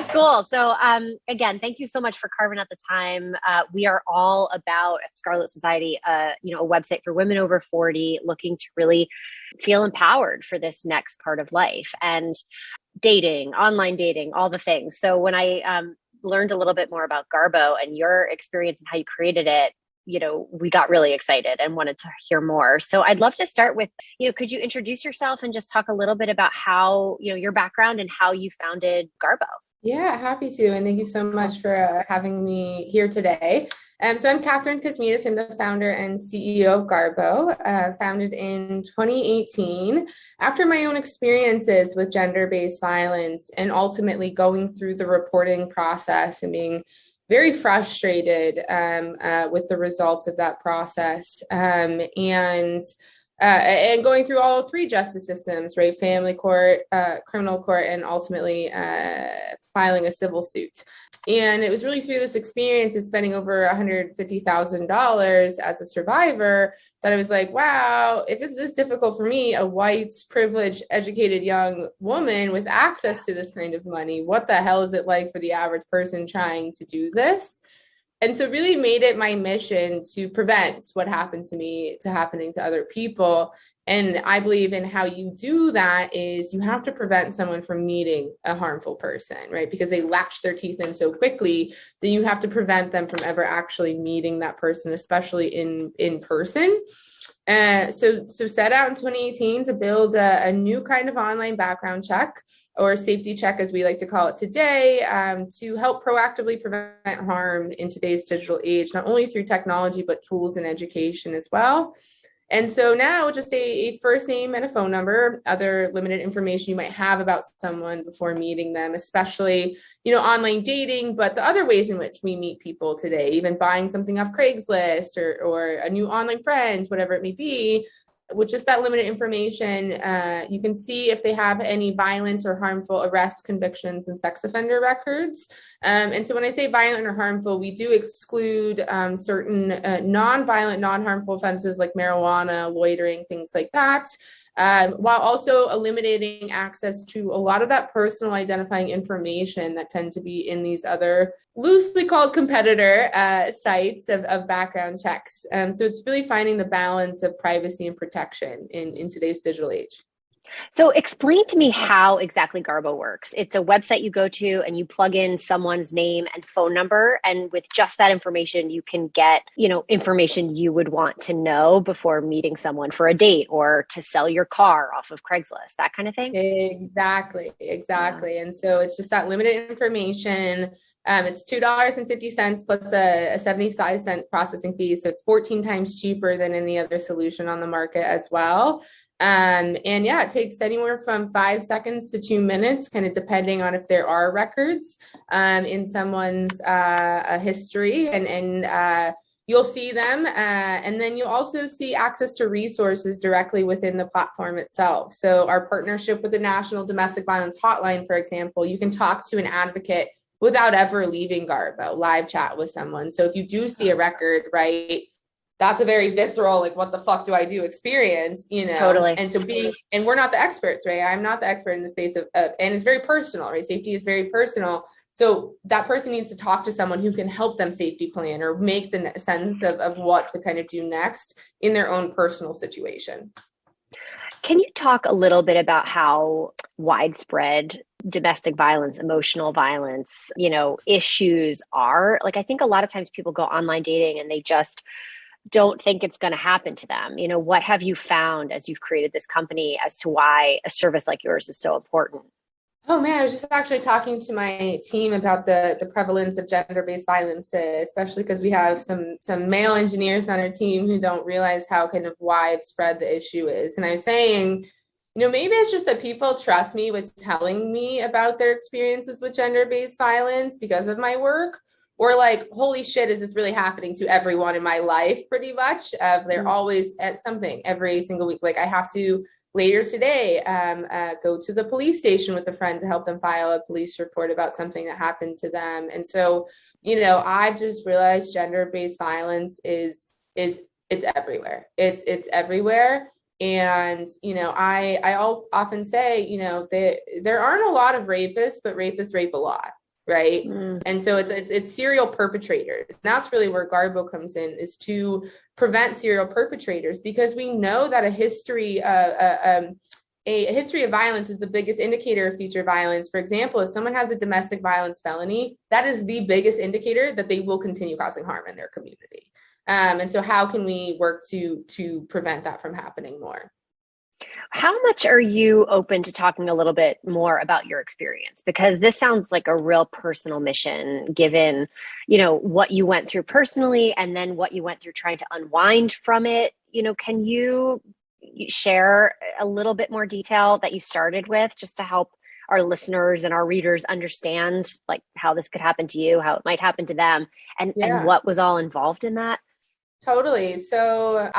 Cool. So, again, thank you so much for carving out the time. We are all about at Scarlet Society, a website for women over 40 looking to really feel empowered for this next part of life and dating, online dating, all the things. So when I learned a little bit more about Garbo and your experience and how you created it, we got really excited and wanted to hear more. So I'd love to start with, could you introduce yourself and just talk a little bit about how, your background and how you founded Garbo? Yeah, happy to. And thank you so much for having me here today. So I'm Kathryn Kosmides. I'm the founder and CEO of Garbo, founded in 2018 after my own experiences with gender-based violence and ultimately going through the reporting process and being very frustrated with the results of that process, and going through all three justice systems, right? Family court, criminal court, and ultimately filing a civil suit. And it was really through this experience of spending over $150,000 as a survivor that I was like, wow, if it's this difficult for me, a white, privileged, educated young woman with access to this kind of money, what the hell is it like for the average person trying to do this? And so really made it my mission to prevent what happened to me to happening to other people. And I believe in how you do that is you have to prevent someone from meeting a harmful person, right? Because they latch their teeth in so quickly that you have to prevent them from ever actually meeting that person, especially in person. So set out in 2018 to build a new kind of online background check, or safety check, as we like to call it today, to help proactively prevent harm in today's digital age, not only through technology, but tools and education as well. And so now just a first name and a phone number, other limited information you might have about someone before meeting them, especially, online dating, but the other ways in which we meet people today, even buying something off Craigslist or a new online friend, whatever it may be. With just that limited information, you can see if they have any violent or harmful arrests, convictions, and sex offender records. And so when I say violent or harmful, we do exclude certain non-violent, non-harmful offenses like marijuana, loitering, things like that, while also eliminating access to a lot of that personal identifying information that tend to be in these other loosely called competitor sites of background checks. So it's really finding the balance of privacy and protection in today's digital age. So explain to me how exactly Garbo works. It's a website you go to and you plug in someone's name and phone number. And with just that information, you can get, information you would want to know before meeting someone for a date or to sell your car off of Craigslist, that kind of thing. Exactly. Yeah. And so it's just that limited information. It's $2.50 plus a 75-cent processing fee. So it's 14 times cheaper than any other solution on the market as well. And yeah, it takes anywhere from 5 seconds to 2 minutes, kind of depending on if there are records in someone's history, and you'll see them. And then you'll also see access to resources directly within the platform itself. So our partnership with the National Domestic Violence Hotline, for example, you can talk to an advocate without ever leaving Garbo, live chat with someone. So if you do see a record, right, that's a very visceral, like, what the fuck do I do experience, Totally. And so and we're not the experts, right? I'm not the expert in the space of, and it's very personal, right? Safety is very personal. So that person needs to talk to someone who can help them safety plan or make the sense of what to kind of do next in their own personal situation. Can you talk a little bit about how widespread domestic violence, emotional violence, issues are? Like, I think a lot of times people go online dating and they just don't think it's going to happen to them. What have you found as you've created this company as to why a service like yours is so important? Oh man, I was just actually talking to my team about the prevalence of gender-based violence, especially because we have some male engineers on our team who don't realize how kind of widespread the issue is. And I was saying, maybe it's just that people trust me with telling me about their experiences with gender-based violence because of my work. Or like, holy shit, is this really happening to everyone in my life? Pretty much. They're always at something every single week. Like, I have to later today go to the police station with a friend to help them file a police report about something that happened to them. And so, I've just realized gender-based violence is it's everywhere. It's everywhere. And, I often say, there aren't a lot of rapists, but rapists rape a lot. Right. And so it's serial perpetrators. And that's really where Garbo comes in, is to prevent serial perpetrators, because we know that a history of violence is the biggest indicator of future violence. For example, if someone has a domestic violence felony, that is the biggest indicator that they will continue causing harm in their community. And so how can we work to prevent that from happening more? How much are you open to talking a little bit more about your experience? Because this sounds like a real personal mission, given, what you went through personally and then what you went through trying to unwind from it. Can you share a little bit more detail that you started with, just to help our listeners and our readers understand like how this could happen to you, how it might happen to them, and what was all involved in that? Totally. So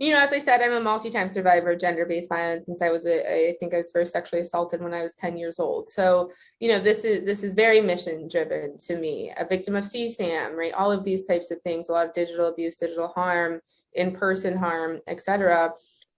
as I said, I'm a multi-time survivor of gender-based violence since I think I was first sexually assaulted when I was 10 years old. So, this is very mission-driven to me. A victim of CSAM, right? All of these types of things, a lot of digital abuse, digital harm, in-person harm, etc.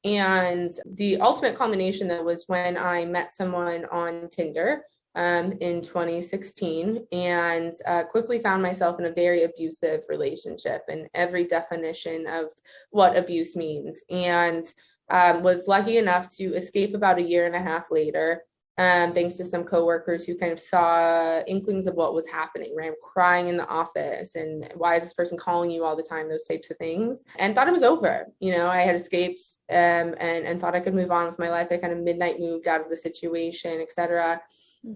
And the ultimate culmination, though, was when I met someone on Tinder in 2016, and quickly found myself in a very abusive relationship and every definition of what abuse means, and was lucky enough to escape about a year and a half later, thanks to some coworkers who kind of saw inklings of what was happening, right? I'm crying in the office, and why is this person calling you all the time? Those types of things, and thought it was over. I had escaped and thought I could move on with my life. I kind of midnight moved out of the situation, etc.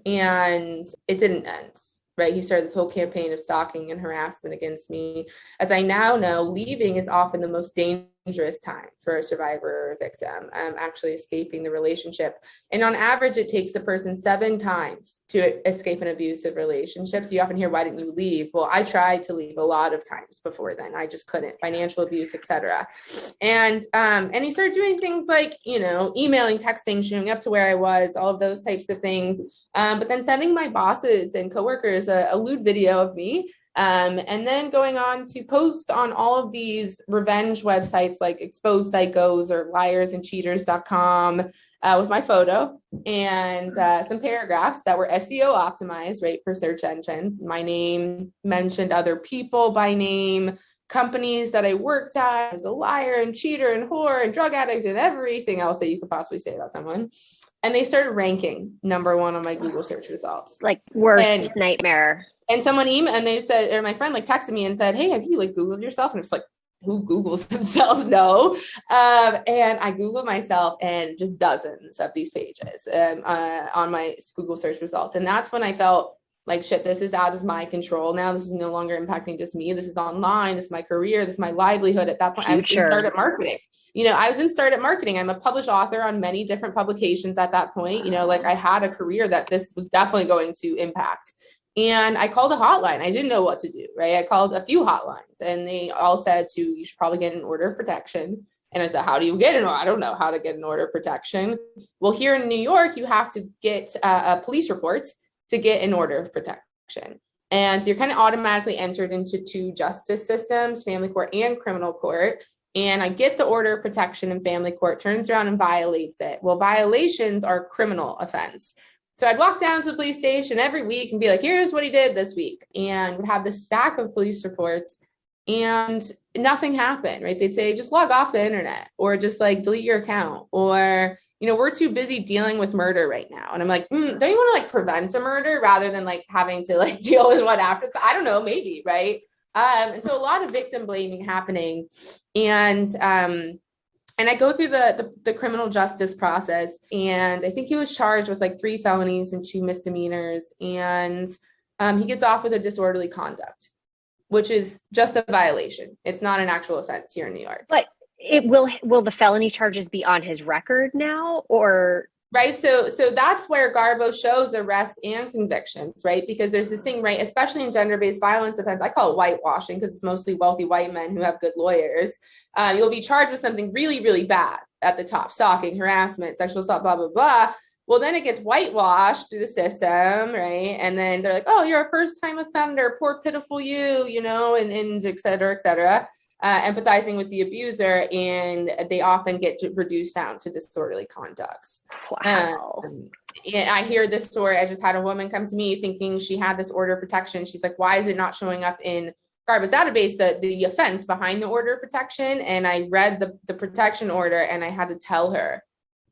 And it didn't end, right? He started this whole campaign of stalking and harassment against me. As I now know, leaving is often the most dangerous time for a survivor or a victim, actually escaping the relationship. And on average, it takes a person 7 times to escape an abusive relationship. So you often hear, why didn't you leave? Well, I tried to leave a lot of times before then. I just couldn't. Financial abuse, etc. And he started doing things like, emailing, texting, showing up to where I was, all of those types of things. But then sending my bosses and coworkers a lewd video of me, and then going on to post on all of these revenge websites like Expose Psychos or liarsandcheaters.com with my photo and some paragraphs that were SEO optimized, right, for search engines. My name, mentioned other people by name, companies that I worked at, as a liar and cheater and whore and drug addict and everything else that you could possibly say about someone. And they started ranking number 1 on my Google search results. Like worst nightmare. And someone emailed, and they said, or my friend texted me and said, hey, have you Googled yourself? And it's like, who Googles themselves? No. And I Googled myself, and just dozens of these pages on my Google search results. And that's when I felt like, shit, this is out of my control now. This is no longer impacting just me. This is online. This is my career. This is my livelihood. At that point, I was in startup marketing. I was in startup marketing. I'm a published author on many different publications at that point. I had a career that this was definitely going to impact. And I called a hotline. I didn't know what to do, right? I called a few hotlines, and they all said you should probably get an order of protection. And I said, how do you get I don't know how to get an order of protection. Well, here in New York, you have to get a police report to get an order of protection. And so you're kind of automatically entered into 2 justice systems, family court and criminal court. And I get the order of protection in family court, turns around and violates it. Well, violations are criminal offense. So I'd walk down to the police station every week and be like, here's what he did this week. And would have this stack of police reports, and nothing happened, right? They'd say, just log off the internet, or just delete your account, or, we're too busy dealing with murder right now. And I'm like, don't you want to prevent a murder rather than having to deal with what after? I don't know, maybe, right? And so a lot of victim blaming happening. And I go through the criminal justice process, and I think he was charged with 3 felonies and 2 misdemeanors. And he gets off with a disorderly conduct, which is just a violation. It's not an actual offense here in New York. But will the felony charges be on his record now, or? Right. So that's where Garbo shows arrests and convictions, right? Because there's this thing, right, especially in gender-based violence offense, I call it whitewashing because it's mostly wealthy white men who have good lawyers. You'll be charged with something really, really bad at the top, stalking, harassment, sexual assault, blah, blah, blah. Well, then it gets whitewashed through the system, right? And then they're like, oh, you're a first-time offender, poor, pitiful you, and et cetera, et cetera. empathizing with the abuser, and they often get reduced down to disorderly conducts. Wow. And I hear this story. I just had a woman come to me thinking she had this order of protection. She's like, why is it not showing up in Garbo's database, the offense behind the order of protection? And I read the protection order, and I had to tell her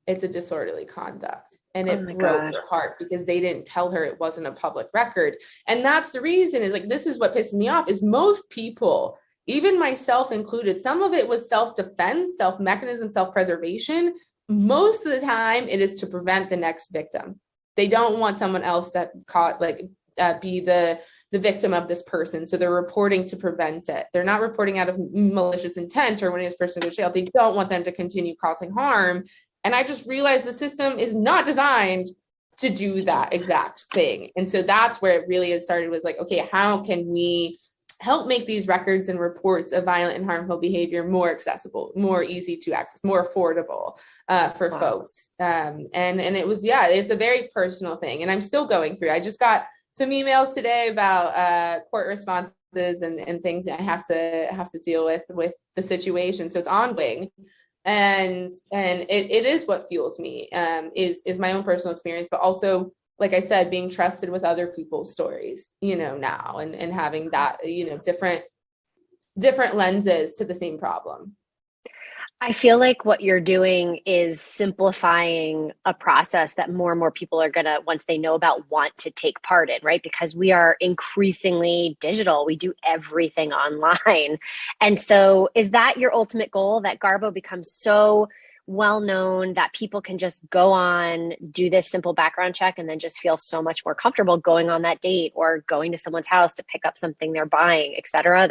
it's a disorderly conduct. And it broke her heart because they didn't tell her it wasn't a public record. And that's the reason, is like, this is what pisses me off, is most people, even myself included, some of it was self-defense, self-mechanism, self-preservation. Most of the time it is to prevent the next victim. They don't want someone else to be the victim of this person. So they're reporting to prevent it. They're not reporting out of malicious intent or wanting this person to go to jail. They don't want them to continue causing harm. And I just realized the system is not designed to do that exact thing. And so that's where it really has started, was like, okay, how can we help make these records and reports of violent and harmful behavior more accessible, more easy to access, more affordable for folks. And it was, it's a very personal thing. And I'm still going through. I just got some emails today about court responses and things that I have to deal with the situation. So it's ongoing. And it is what fuels me, is my own personal experience, but also, like I said, being trusted with other people's stories, now, and having that, different lenses to the same problem. I feel like what you're doing is simplifying a process that more and more people are going to, once they know about, want to take part in, right? Because we are increasingly digital. We do everything online. And so is that your ultimate goal, that Garbo becomes so well known that people can just go on, do this simple background check, and then just feel so much more comfortable going on that date or going to someone's house to pick up something they're buying, et cetera?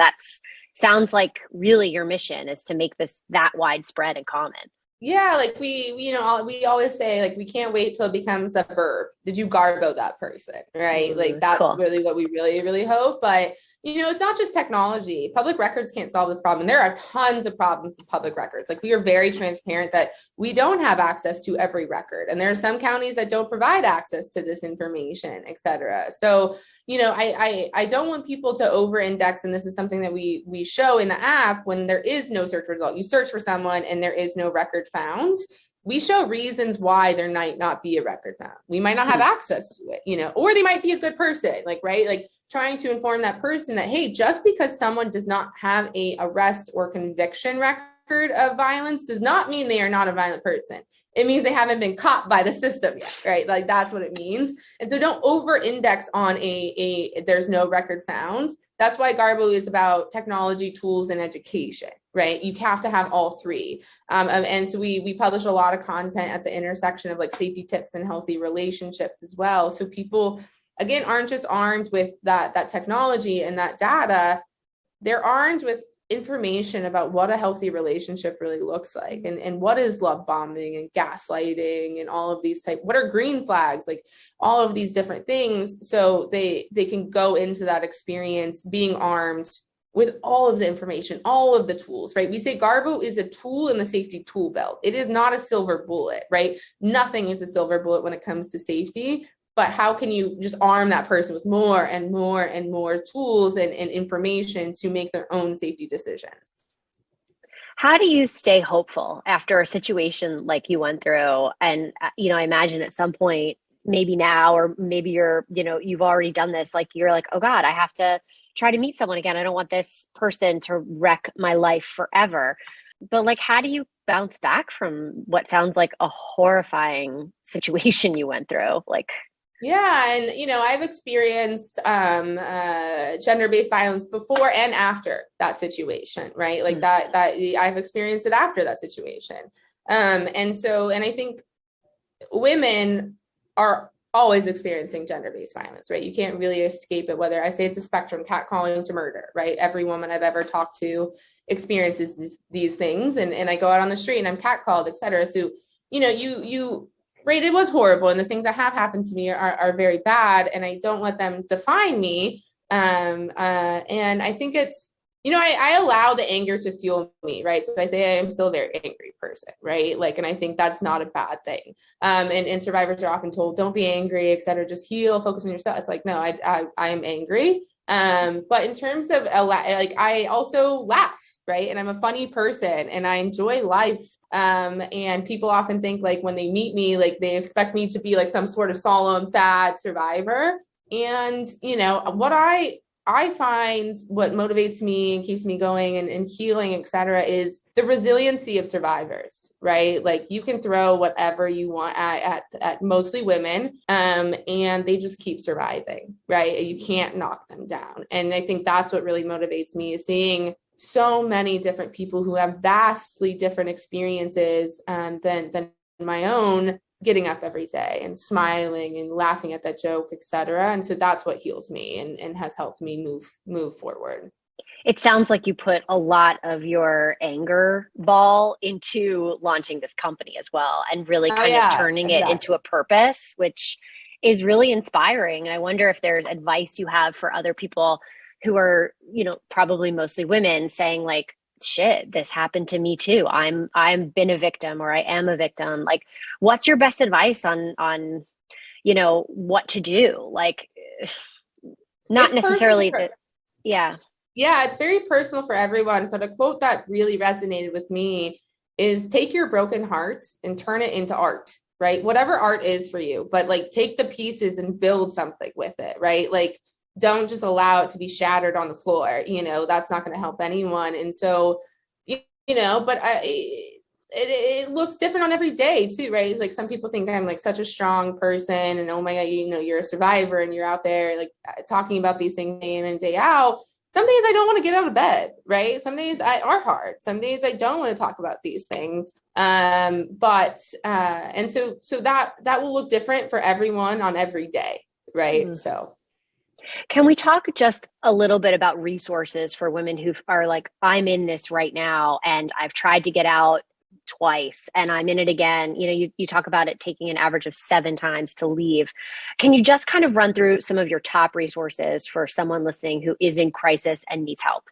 Sounds like really your mission is to make this that widespread and common. Yeah, like we always say, like, we can't wait till it becomes a verb. Did you Garbo that person, right? Like, that's cool. Really what we really, really hope. But, it's not just technology. Public records can't solve this problem. There are tons of problems with public records. Like, we are very transparent that we don't have access to every record. And there are some counties that don't provide access to this information, et cetera. So, I don't want people to over-index, and this is something that we show in the app when there is no search result. You search for someone and there is no record found. We show reasons why there might not be a record found. We might not have access to it, or they might be a good person, right? Like, trying to inform that person that, hey, just because someone does not have a arrest or conviction record of violence does not mean they are not a violent person. It means they haven't been caught by the system yet, right? Like, that's what it means. And so don't over-index on there's no record found. That's why Garbo is about technology, tools, and education, right? You have to have all three. And so we publish a lot of content at the intersection of, like, safety tips and healthy relationships as well. So people, again, aren't just armed with that technology and that data. They're armed with information about what a healthy relationship really looks like, and what is love bombing and gaslighting and all of these what are green flags, like all of these different things. So they can go into that experience being armed with all of the information, all of the tools, right? We say Garbo is a tool in the safety tool belt. It is not a silver bullet, right? Nothing is a silver bullet when it comes to safety. But how can you just arm that person with more and more and more tools and information to make their own safety decisions? How do you stay hopeful after a situation like you went through? And, I imagine at some point, maybe now, or maybe you've already done this, like, you're like, oh God, I have to try to meet someone again. I don't want this person to wreck my life forever. But, like, how do you bounce back from what sounds like a horrifying situation you went through? Yeah. And, I've experienced gender-based violence before and after that situation, right? Like that I've experienced it after that situation. And I think women are always experiencing gender-based violence, right? You can't really escape it, whether I say it's a spectrum, catcalling to murder, right? Every woman I've ever talked to experiences these things. And I go out on the street and I'm catcalled, et cetera. So, right, it was horrible, and the things that have happened to me are very bad, and I don't let them define me. And I think it's, I allow the anger to fuel me, right? So I say I'm still a very angry person, right? Like, and I think that's not a bad thing. And survivors are often told, don't be angry, et cetera, just heal, focus on yourself. It's like, no, I am angry. But in terms of, I also laugh. right? And I'm a funny person and I enjoy life. And people often think like when they meet me, like they expect me to be like some sort of solemn, sad survivor. And, you know, I find what motivates me and keeps me going and healing, et cetera, is the resiliency of survivors, right? Like you can throw whatever you want at mostly women, and they just keep surviving, right? You can't knock them down. And I think that's what really motivates me, is seeing so many different people who have vastly different experiences than my own, getting up every day and smiling and laughing at that joke, etc. And so that's what heals me and has helped me move forward. It sounds like you put a lot of your anger ball into launching this company as well, and really Oh kind of yeah, turning it into exactly. a purpose, which is really inspiring. And I wonder if there's advice you have for other people who are, you know, probably mostly women, saying like, shit, this happened to me too. I'm been a victim, or I am a victim. Like, what's your best advice on, you know, what to do? Like, not It's personal necessarily for, that, yeah. yeah, it's very personal for everyone. But a quote that really resonated with me is, take your broken hearts and turn it into art, right? Whatever art is for you, but like take the pieces and build something with it, right? Like don't just allow it to be shattered on the floor. You know, that's not going to help anyone. And so, you know, but it looks different on every day too, right? It's like some people think I'm like such a strong person and oh my God, you know, you're a survivor and you're out there like talking about these things day in and day out. Some days I don't want to get out of bed, right? Some days are hard. Some days I don't want to talk about these things. But and so that will look different for everyone on every day, right? Mm. So Can we talk just a little bit about resources for women who are like, I'm in this right now and I've tried to get out twice and I'm in it again? You know, you talk about it taking an average of 7 times to leave. Can you just kind of run through some of your top resources for someone listening who is in crisis and needs help?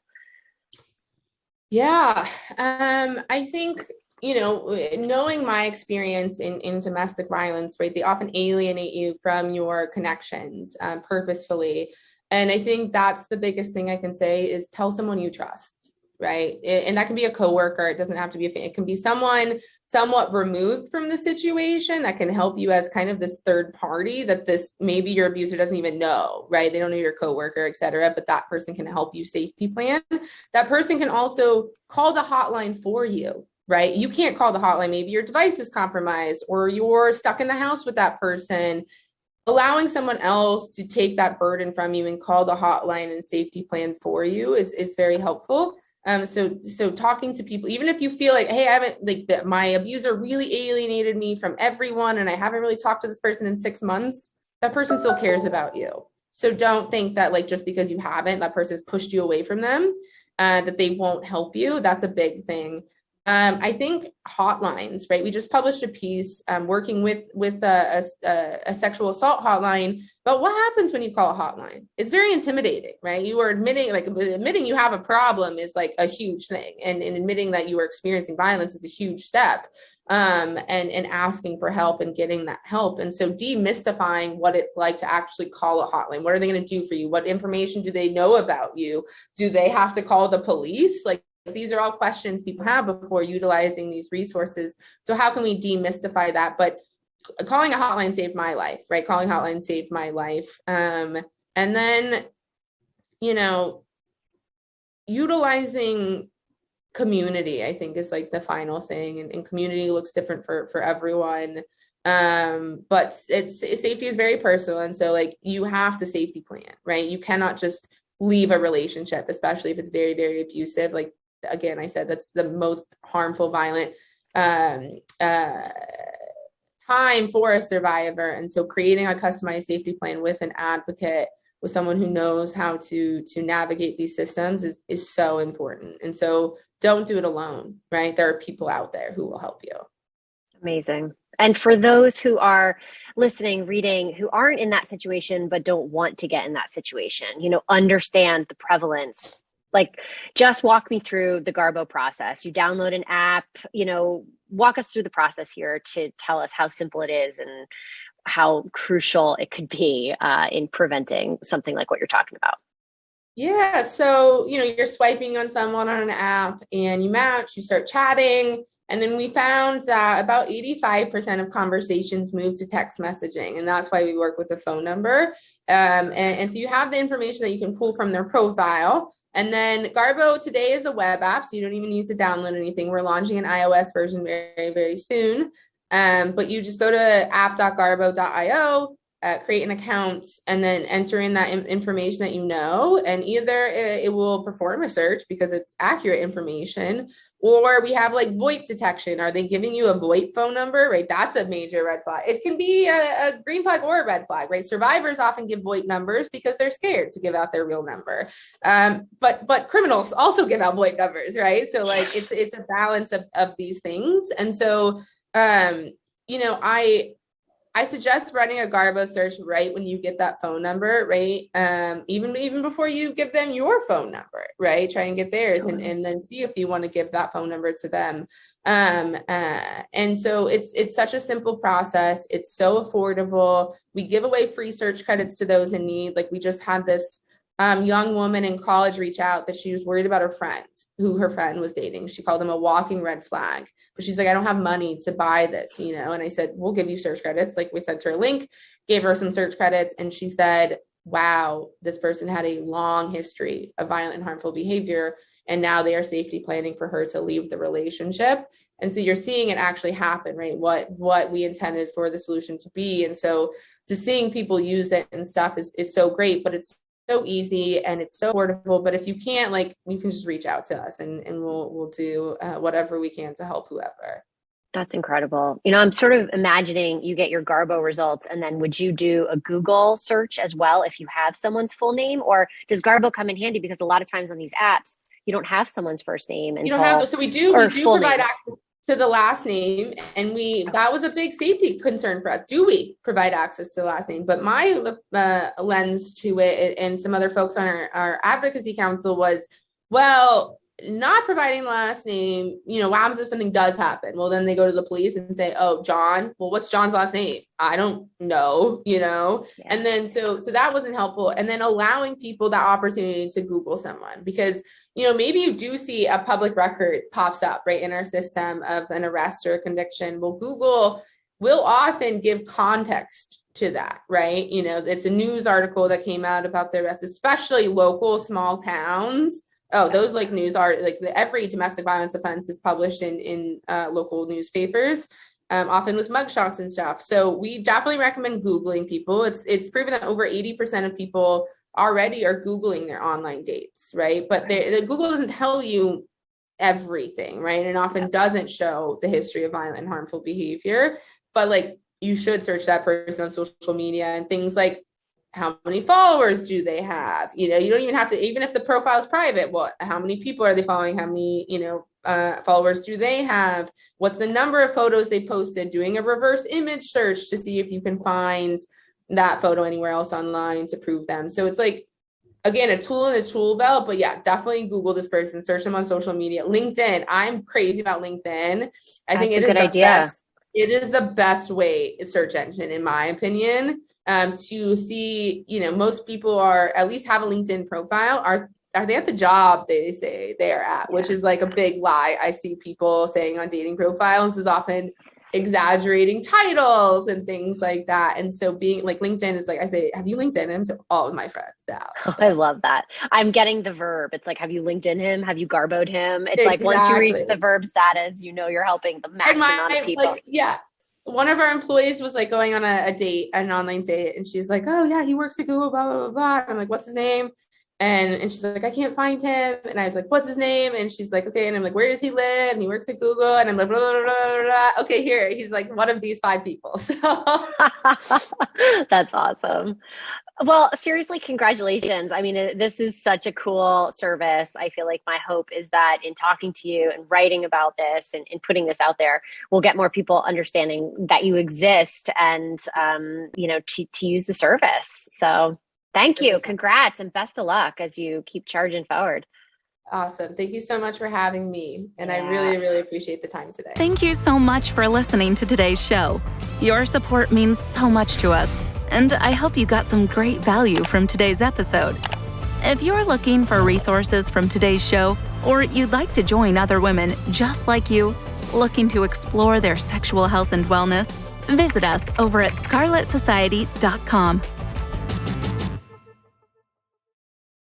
yeah, I think, you know, knowing my experience in domestic violence, right, they often alienate you from your connections purposefully. And I think that's the biggest thing I can say is tell someone you trust, right? And that can be a coworker. It doesn't have to be it can be someone somewhat removed from the situation that can help you as kind of this third party that this maybe your abuser doesn't even know, right? They don't know your coworker, et cetera, but that person can help you safety plan. That person can also call the hotline for you, right? You can't call the hotline. Maybe your device is compromised or you're stuck in the house with that person. Allowing someone else to take that burden from you and call the hotline and safety plan for you is very helpful. So talking to people, even if you feel like, hey, I haven't like that, my abuser really alienated me from everyone, and I haven't really talked to this person in 6 months, that person still cares about you. So don't think that like just because you haven't, that person's pushed you away from them, that they won't help you. That's a big thing. I think hotlines, right? We just published a piece working with a sexual assault hotline. But what happens when you call a hotline? It's very intimidating, right? You are admitting you have a problem is like a huge thing, and admitting that you are experiencing violence is a huge step. And asking for help and getting that help. And so demystifying what it's like to actually call a hotline. What are they going to do for you? What information do they know about you? Do they have to call the police? Like, these are all questions people have before utilizing these resources. So how can we demystify that? But calling a hotline saved my life, right? Calling hotline saved my life. And then, you know, utilizing community, I think, is like the final thing. And community looks different for everyone. But safety is very personal. And so like you have to safety plan, right? You cannot just leave a relationship, especially if it's very, very abusive. Like, again, I said that's the most harmful, violent time for a survivor. And so creating a customized safety plan with an advocate, with someone who knows how to navigate these systems is so important. And so don't do it alone, right? There are people out there who will help you. Amazing. And for those who are listening, reading, who aren't in that situation, but don't want to get in that situation, you know, understand the prevalence. Like, just walk me through the Garbo process. You download an app, you know, walk us through the process here to tell us how simple it is and how crucial it could be in preventing something like what you're talking about. Yeah. So, you're swiping on someone on an app and you match, you start chatting. And then we found that about 85% of conversations move to text messaging. And that's why we work with a phone number. And so you have the information that you can pull from their profile. And then Garbo today is a web app, so you don't even need to download anything. We're launching an iOS version very, very soon. But you just go to app.garbo.io, create an account, and then enter in that information that you know, and either it will perform a search because it's accurate information, or we have like VoIP detection. Are they giving you a VoIP phone number, right? That's a major red flag. It can be a green flag or a red flag, right? Survivors often give VoIP numbers because they're scared to give out their real number. But criminals also give out VoIP numbers, right? So like it's a balance of these things. And so I suggest running a Garbo search right when you get that phone number, right? Even before you give them your phone number, right? Try and get theirs, and then see if you want to give that phone number to them. And so it's such a simple process. It's so affordable. We give away free search credits to those in need. Like we just had this young woman in college reach out that she was worried about her friend, who her friend was dating. She called him a walking red flag, but she's like, I don't have money to buy this, And I said, we'll give you search credits. Like we sent her a link, gave her some search credits. And she said, wow, this person had a long history of violent and harmful behavior. And now they are safety planning for her to leave the relationship. And so you're seeing it actually happen, right? What we intended for the solution to be. And so just seeing people use it and stuff is so great, but it's so easy and it's so affordable. But if you can't, like, you can just reach out to us and we'll do whatever we can to help whoever. That's incredible. I'm sort of imagining you get your Garbo results, and then would you do a Google search as well if you have someone's full name, or does Garbo come in handy because a lot of times on these apps you don't have someone's first name until, you don't have, so we do provide name. access to the last name, and that was a big safety concern for us. Do we provide access to the last name? But my lens to it, and some other folks on our advocacy council, was, well, not providing the last name, what happens if something does happen? Well, then they go to the police and say, oh, John, well, what's John's last name? I don't know, Yeah. And then so that wasn't helpful. And then allowing people that opportunity to Google someone, because maybe you do see a public record pops up right in our system of an arrest or a conviction. Well, Google will often give context to that, right? It's a news article that came out about the arrest, especially local small towns. Oh, those like news are like every domestic violence offense is published in local newspapers, often with mugshots and stuff. So we definitely recommend Googling people. It's proven that over 80% of people already are Googling their online dates, right? But the Google doesn't tell you everything, right? And often doesn't show the history of violent and harmful behavior. But like you should search that person on social media and things like, how many followers do they have? You don't even have to, even if the profile is private, how many people are they following? How many, followers do they have? What's the number of photos they posted? Doing a reverse image search to see if you can find that photo anywhere else online to prove them. So it's like, again, a tool in the tool belt, but yeah, definitely Google this person, search them on social media. LinkedIn, I'm crazy about LinkedIn. I think it is a good idea. It is the best search engine, in my opinion. To see, most people at least have a LinkedIn profile. Are they at the job they say they're at, which is like a big lie. I see people saying on dating profiles is often exaggerating titles and things like that. And so being like LinkedIn is like, I say, have you LinkedIn him to all of my friends now? So. I love that. I'm getting the verb. It's like, have you LinkedIn him? Have you Garboed him? It's like once you reach the verb status, you're helping the max amount of people. One of our employees was like going on a date, an online date, and she's like, oh yeah, he works at Google, blah, blah, blah, blah. And I'm like, what's his name? And she's like, I can't find him. And I was like, what's his name? And she's like, okay. And I'm like, where does he live? And he works at Google. And I'm like, blah, blah, blah, blah, blah. Okay, here. He's like one of these 5 people. So that's awesome. Well, seriously, congratulations. I mean, this is such a cool service. I feel like my hope is that in talking to you and writing about this and putting this out there, we'll get more people understanding that you exist and, to use the service. So thank you. Congrats and best of luck as you keep charging forward. Awesome. Thank you so much for having me. And I really, really appreciate the time today. Thank you so much for listening to today's show. Your support means so much to us. And I hope you got some great value from today's episode. If you're looking for resources from today's show, or you'd like to join other women just like you, looking to explore their sexual health and wellness, visit us over at scarletsociety.com.